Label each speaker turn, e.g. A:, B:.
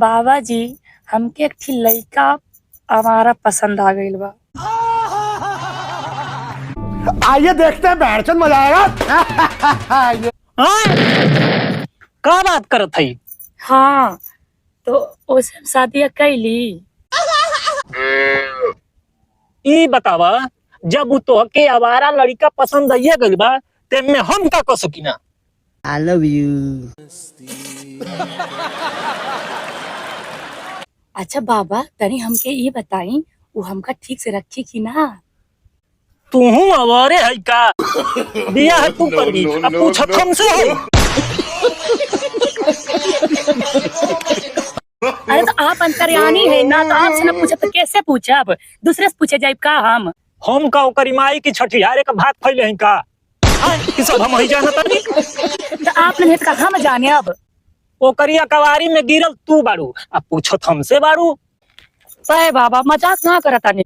A: बाबा जी हमके एक ठी लइका हमारा पसंद आ गइल बा।
B: आइए देखते हैं बैठचंद मजा आएगा।
C: का बात करत हई?
A: हाँ तो ओसे शादी कैली।
C: ई बतावा, जब तोहके आवारा लड़का पसंद आइए गइल बा ते में हम का कर सकीना?
D: I love you.
A: अच्छा बाबा तनी हमके ये बताई वो हमका ठीक से रखी कि ना।
C: तूहू आवारे है का? बिया है तू कर दी, अब पूछत हमसे है।
A: अरे तो आप अंतर्यामी है ना, तो आपसे ना पूछे तो कैसे पूछब? दूसरे से पूछे जाए का
C: हम का ओकरी माई की छठियारे का भात फैले हैं का? कि सब हम ही जानत तानी।
A: तो आप नहीं तो हम जाने अब।
C: ओकरी अकवारी में गिरल तू बारू, अब पूछत हमसे बारू।
A: सही बाबा मजाक ना करता नहीं।